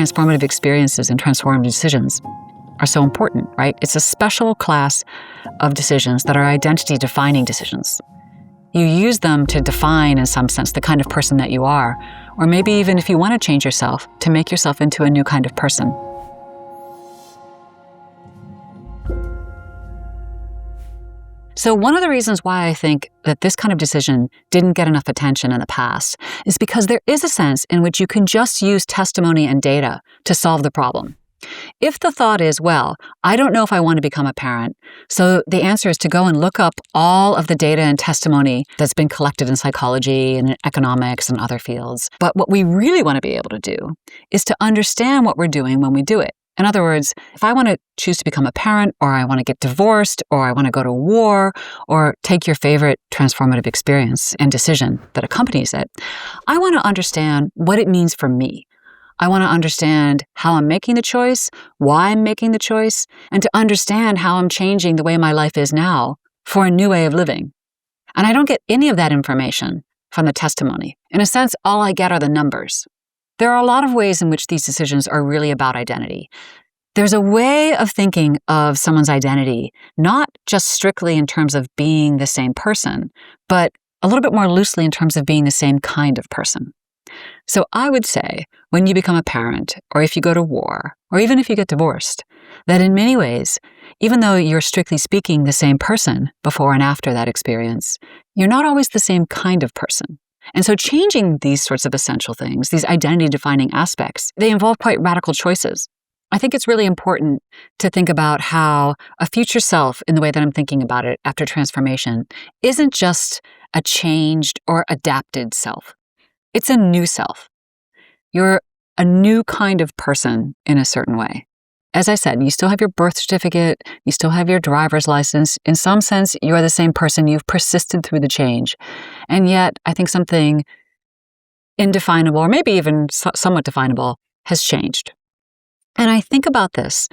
transformative experiences and transformative decisions are so important, right? It's a special class of decisions that are identity-defining decisions. You use them to define, in some sense, the kind of person that you are, or maybe even if you want to change yourself, to make yourself into a new kind of person. So one of the reasons why I think that this kind of decision didn't get enough attention in the past is because there is a sense in which you can just use testimony and data to solve the problem. If the thought is, well, I don't know if I want to become a parent, so the answer is to go and look up all of the data and testimony that's been collected in psychology and in economics and other fields. But what we really want to be able to do is to understand what we're doing when we do it. In other words, if I want to choose to become a parent, or I want to get divorced, or I want to go to war, or take your favorite transformative experience and decision that accompanies it, I want to understand what it means for me. I want to understand how I'm making the choice, why I'm making the choice, and to understand how I'm changing the way my life is now for a new way of living. And I don't get any of that information from the testimony. In a sense, all I get are the numbers. There are a lot of ways in which these decisions are really about identity. There's a way of thinking of someone's identity, not just strictly in terms of being the same person, but a little bit more loosely in terms of being the same kind of person. So I would say when you become a parent, or if you go to war, or even if you get divorced, that in many ways, even though you're strictly speaking the same person before and after that experience, you're not always the same kind of person. And so changing these sorts of essential things, these identity-defining aspects, they involve quite radical choices. I think it's really important to think about how a future self, in the way that I'm thinking about it after transformation, isn't just a changed or adapted self. It's a new self. You're a new kind of person in a certain way. As I said, you still have your birth certificate, you still have your driver's license. In some sense, you're the same person. You've persisted through the change. And yet, I think something indefinable, or maybe even somewhat definable, has changed. And I think about this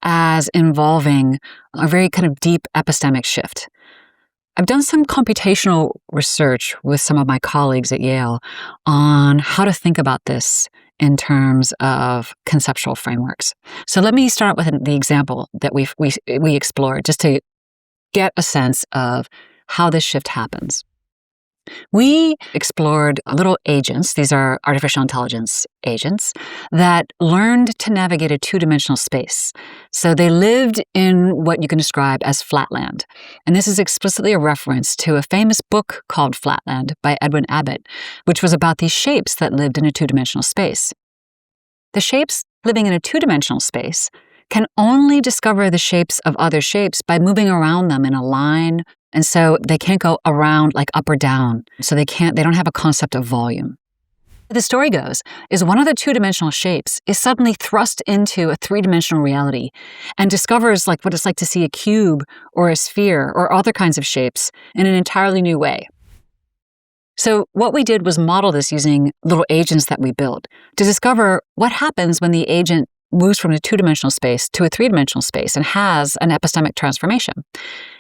as involving a very kind of deep epistemic shift. I've done some computational research with some of my colleagues at Yale on how to think about this in terms of conceptual frameworks. So let me start with the example that we explored, just to get a sense of how this shift happens. We explored little agents, these are artificial intelligence agents, that learned to navigate a two-dimensional space. So they lived in what you can describe as Flatland. And this is explicitly a reference to a famous book called Flatland by Edwin Abbott, which was about these shapes that lived in a two-dimensional space. The shapes living in a two-dimensional space can only discover the shapes of other shapes by moving around them in a line. And so they can't go around like up or down. So they don't have a concept of volume. The story goes is one of the two-dimensional shapes is suddenly thrust into a three-dimensional reality and discovers like what it's like to see a cube or a sphere or other kinds of shapes in an entirely new way. So what we did was model this using little agents that we built to discover what happens when the agent moves from a two-dimensional space to a three-dimensional space and has an epistemic transformation.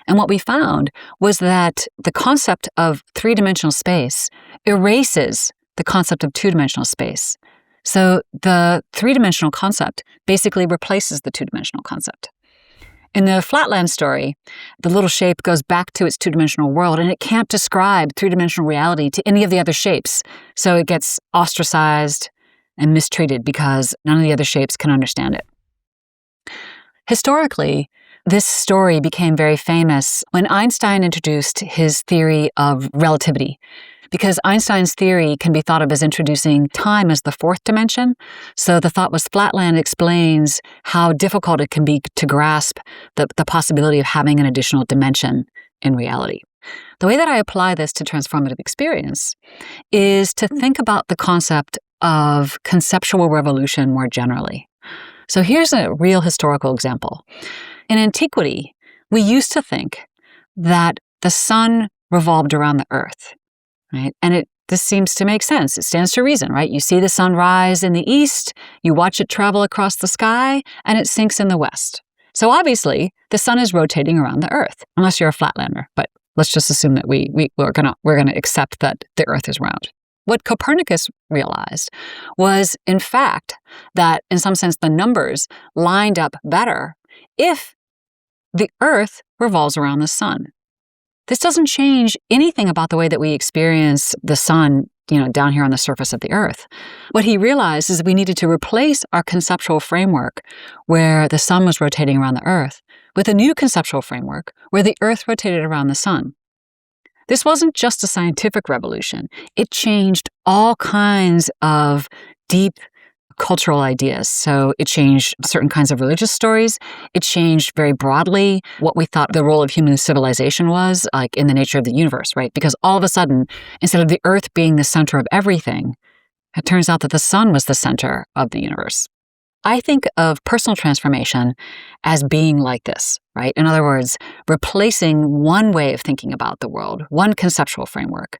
And what we found was that the concept of three-dimensional space erases the concept of two-dimensional space. So the three-dimensional concept basically replaces the two-dimensional concept. In the Flatland story, the little shape goes back to its two-dimensional world and it can't describe three-dimensional reality to any of the other shapes. So it gets ostracized and mistreated because none of the other shapes can understand it. Historically, this story became very famous when Einstein introduced his theory of relativity, because Einstein's theory can be thought of as introducing time as the fourth dimension. So the thought was Flatland explains how difficult it can be to grasp the possibility of having an additional dimension in reality. The way that I apply this to transformative experience is to think about the concept of conceptual revolution more generally. So here's a real historical example. In antiquity, we used to think that the sun revolved around the earth, right? And this seems to make sense. It stands to reason, right? You see the sun rise in the east, you watch it travel across the sky, and it sinks in the west. So obviously, the sun is rotating around the earth, unless you're a flatlander. But let's just assume that we're gonna accept that the earth is round. What Copernicus realized was, in fact, that in some sense the numbers lined up better if the Earth revolves around the sun. This doesn't change anything about the way that we experience the sun, down here on the surface of the Earth. What he realized is that we needed to replace our conceptual framework where the sun was rotating around the Earth with a new conceptual framework where the Earth rotated around the sun. This wasn't just a scientific revolution. It changed all kinds of deep cultural ideas. So it changed certain kinds of religious stories. It changed very broadly what we thought the role of human civilization was, like in the nature of the universe, right? Because all of a sudden, instead of the Earth being the center of everything, it turns out that the sun was the center of the universe. I think of personal transformation as being like this, right? In other words, replacing one way of thinking about the world, one conceptual framework,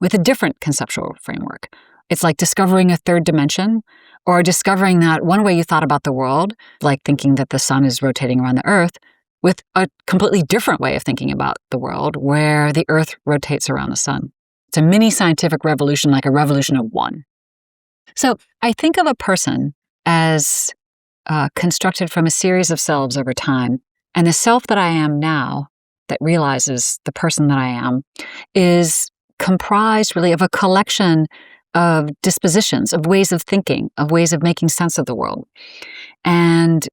with a different conceptual framework. It's like discovering a third dimension, or discovering that one way you thought about the world, like thinking that the sun is rotating around the Earth, with a completely different way of thinking about the world, where the Earth rotates around the sun. It's a mini scientific revolution, like a revolution of one. So I think of a person as constructed from a series of selves over time. And the self that I am now, that realizes the person that I am, is comprised really of a collection of dispositions, of ways of thinking, of ways of making sense of the world. And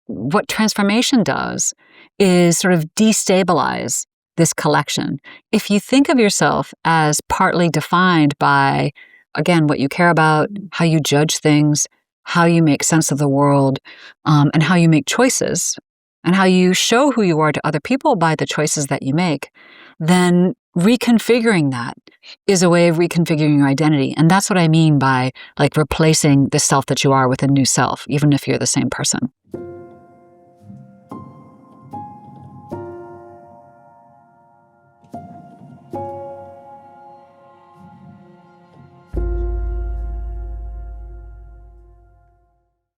what transformation does is sort of destabilize this collection. If you think of yourself as partly defined by, again, what you care about, how you judge things, how you make sense of the world, and how you make choices, and how you show who you are to other people by the choices that you make, then reconfiguring that is a way of reconfiguring your identity. And that's what I mean by like replacing the self that you are with a new self, even if you're the same person.